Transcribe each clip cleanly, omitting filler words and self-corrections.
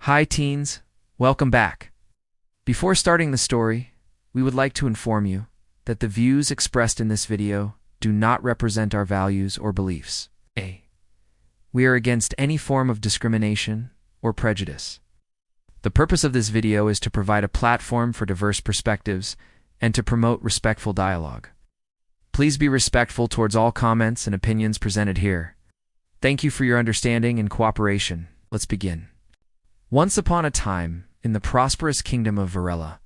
Hi teens, welcome back. Before starting the story, we would like to inform you that the views expressed in this video do not represent our values or beliefs. We are against any form of discrimination or prejudice. The purpose of this video is to provide a platform for diverse perspectives and to promote respectful dialogue. Please be respectful towards all comments and opinions presented here. Thank you for your understanding and cooperation. Let's begin. Once upon a time, in the prosperous kingdom of Elara,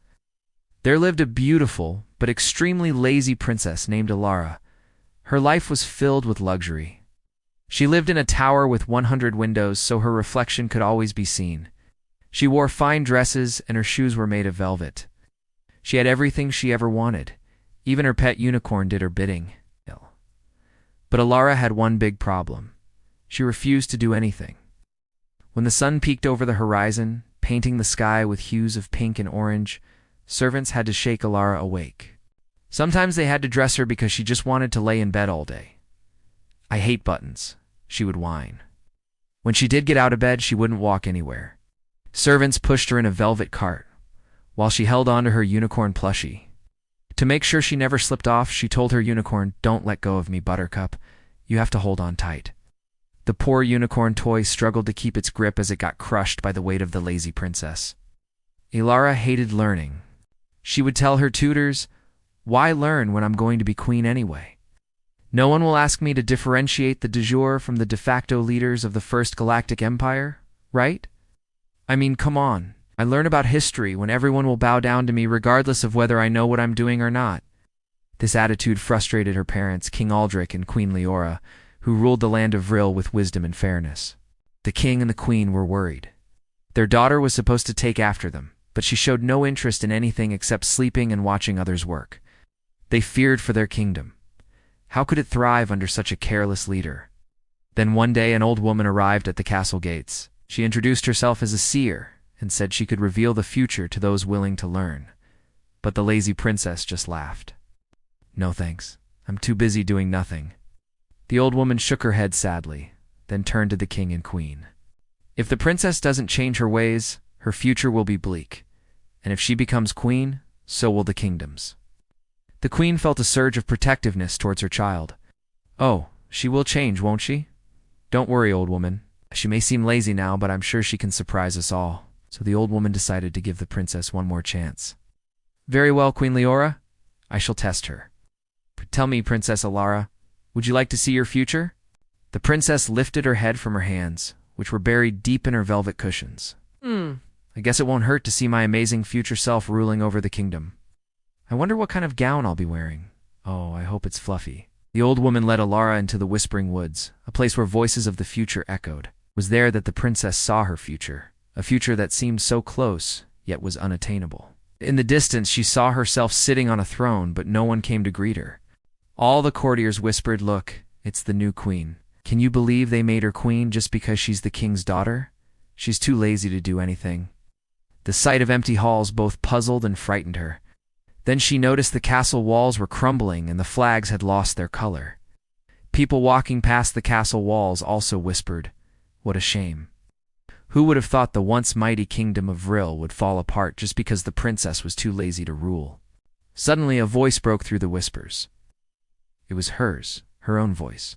there lived a beautiful but extremely lazy princess named Elara. Her life was filled with luxury. She lived in a tower with 100 windows so her reflection could always be seen. She wore fine dresses and her shoes were made of velvet. She had everything she ever wanted. Even her pet unicorn did her bidding. But Elara had one big problem. She refused to do anything. When the sun peeked over the horizon, painting the sky with hues of pink and orange, servants had to shake Elara awake. Sometimes they had to dress her because she just wanted to lay in bed all day. "I hate buttons," she would whine. When she did get out of bed, she wouldn't walk anywhere. Servants pushed her in a velvet cart, while she held on to her unicorn plushie. To make sure she never slipped off, she told her unicorn, "Don't let go of me, Buttercup. You have to hold on tight." The poor unicorn toy struggled to keep its grip as it got crushed by the weight of the lazy princess. Elara hated learning. She would tell her tutors, "Why learn when I'm going to be queen anyway? No one will ask me to differentiate the de jure from the de facto leaders of the First Galactic Empire, right? I mean, come on. I learn about history when everyone will bow down to me regardless of whether I know what I'm doing or not." This attitude frustrated her parents, King Aldrich and Queen Elara, who ruled the land of Vril with wisdom and fairness. The king and the queen were worried. Their daughter was supposed to take after them, but she showed no interest in anything except sleeping and watching others work. They feared for their kingdom. How could it thrive under such a careless leader? Then one day an old woman arrived at the castle gates. She introduced herself as a seer and said she could reveal the future to those willing to learn. But the lazy princess just laughed. "No thanks. I'm too busy doing nothing." The old woman shook her head sadly, then turned to the king and queen. "If the princess doesn't change her ways, her future will be bleak. And if she becomes queen, so will the kingdoms." The queen felt a surge of protectiveness towards her child. "Oh, she will change, won't she? Don't worry, old woman. She may seem lazy now, but I'm sure she can surprise us all." So the old woman decided to give the princess one more chance. "Very well, Queen Elara. I shall test her. Tell me, Princess Elara, would you like to see your future?" The princess lifted her head from her hands, which were buried deep in her velvet cushions. I guess it won't hurt to see my amazing future self ruling over the kingdom. I wonder what kind of gown I'll be wearing. Oh, I hope it's fluffy." The old woman led Elara into the Whispering Woods, a place where voices of the future echoed. It was there that the princess saw her future, a future that seemed so close, yet was unattainable. In the distance, she saw herself sitting on a throne, but no one came to greet her. All the courtiers whispered, "Look, it's the new queen. Can you believe they made her queen just because she's the king's daughter? She's too lazy to do anything." The sight of empty halls both puzzled and frightened her. Then she noticed the castle walls were crumbling and the flags had lost their color. People walking past the castle walls also whispered, "What a shame. Who would have thought the once mighty kingdom of Vril would fall apart just because the princess was too lazy to rule?" Suddenly a voice broke through the whispers. It was hers, her own voice.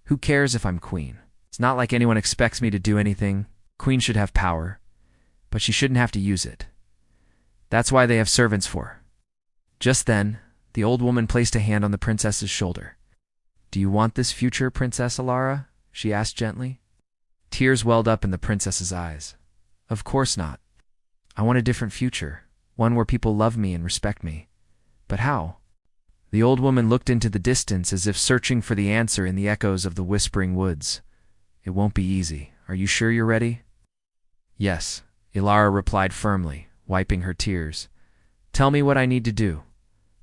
"Who cares if I'm queen? It's not like anyone expects me to do anything. Queen should have power, but she shouldn't have to use it. That's why they have servants for." Just then, the old woman placed a hand on the princess's shoulder. "Do you want this future, Princess Elara?" she asked gently. Tears welled up in the princess's eyes. "Of course not. I want a different future, one where people love me and respect me. But how?" The old woman looked into the distance as if searching for the answer in the echoes of the Whispering Woods. "It won't be easy. Are you sure you're ready?" "Yes," Elara replied firmly, wiping her tears. "Tell me what I need to do."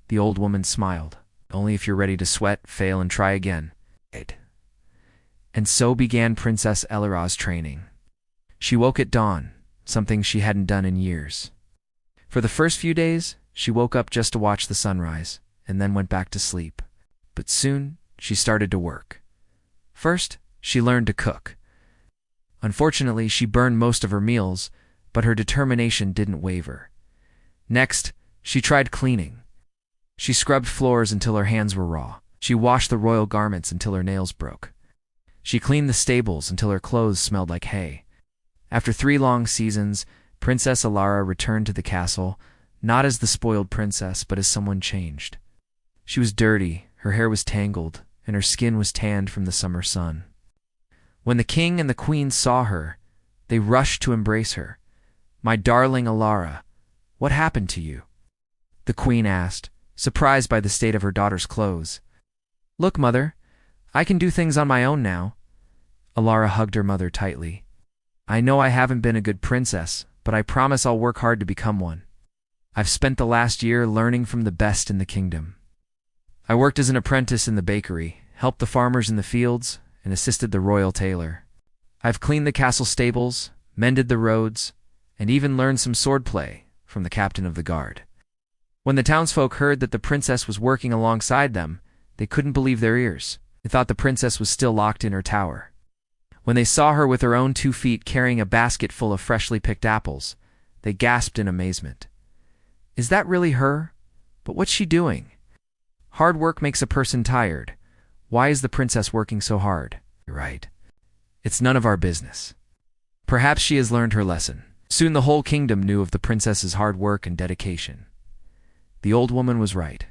The old woman smiled. "Only if you're ready to sweat, fail, and try again." And so began Princess Elara's training. She woke at dawn, something she hadn't done in years. For the first few days, she woke up just to watch the sunrise, and then went back to sleep. But soon, she started to work. First, she learned to cook. Unfortunately, she burned most of her meals, but her determination didn't waver. Next, she tried cleaning. She scrubbed floors until her hands were raw. She washed the royal garments until her nails broke. She cleaned the stables until her clothes smelled like hay. After 3 long seasons, Princess Elara returned to the castle, not as the spoiled princess, but as someone changed. She was dirty, her hair was tangled, and her skin was tanned from the summer sun. When the king and the queen saw her, they rushed to embrace her. "My darling Elara, what happened to you?" the queen asked, surprised by the state of her daughter's clothes. "Look, mother, I can do things on my own now." Elara hugged her mother tightly. "I know I haven't been a good princess, but I promise I'll work hard to become one. I've spent the last year learning from the best in the kingdom. I worked as an apprentice in the bakery, helped the farmers in the fields, and assisted the royal tailor. I've cleaned the castle stables, mended the roads, and even learned some swordplay from the captain of the guard." When the townsfolk heard that the princess was working alongside them, they couldn't believe their ears. They thought the princess was still locked in her tower. When they saw her with her own 2 feet carrying a basket full of freshly picked apples, they gasped in amazement. "Is that really her? But what's she doing? Hard work makes a person tired. Why is the princess working so hard?" "You're right. It's none of our business. Perhaps she has learned her lesson." Soon the whole kingdom knew of the princess's hard work and dedication. The old woman was right.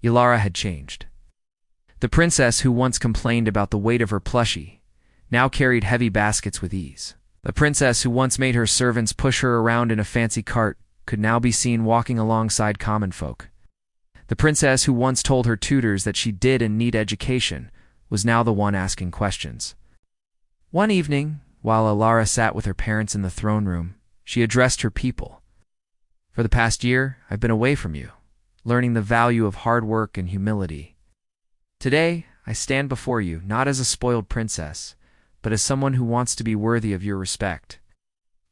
Elara had changed. The princess who once complained about the weight of her plushie now carried heavy baskets with ease. The princess who once made her servants push her around in a fancy cart could now be seen walking alongside common folk. The princess who once told her tutors that she didn't need education was now the one asking questions. One evening, while Elara sat with her parents in the throne room, she addressed her people. "For the past year, I've been away from you, learning the value of hard work and humility. Today, I stand before you not as a spoiled princess, but as someone who wants to be worthy of your respect.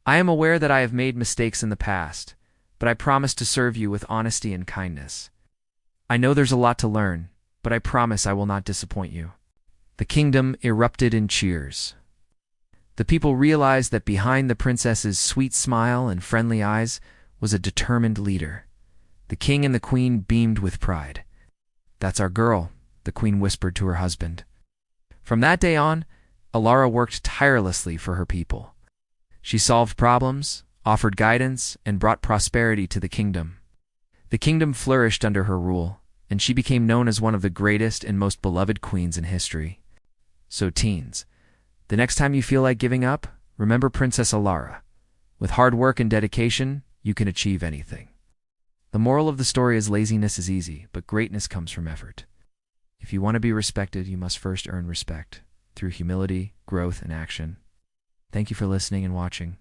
I am aware that I have made mistakes in the past, but I promise to serve you with honesty and kindness. I know there's a lot to learn, but I promise I will not disappoint you." The kingdom erupted in cheers. The people realized that behind the princess's sweet smile and friendly eyes was a determined leader. The king and the queen beamed with pride. "That's our girl," the queen whispered to her husband. From that day on, Elara worked tirelessly for her people. She solved problems, offered guidance, and brought prosperity to the kingdom. The kingdom flourished under her rule, and she became known as one of the greatest and most beloved queens in history. So teens, the next time you feel like giving up, remember Princess Elara. With hard work and dedication, you can achieve anything. The moral of the story is laziness is easy, but greatness comes from effort. If you want to be respected, you must first earn respect through humility, growth, and action. Thank you for listening and watching.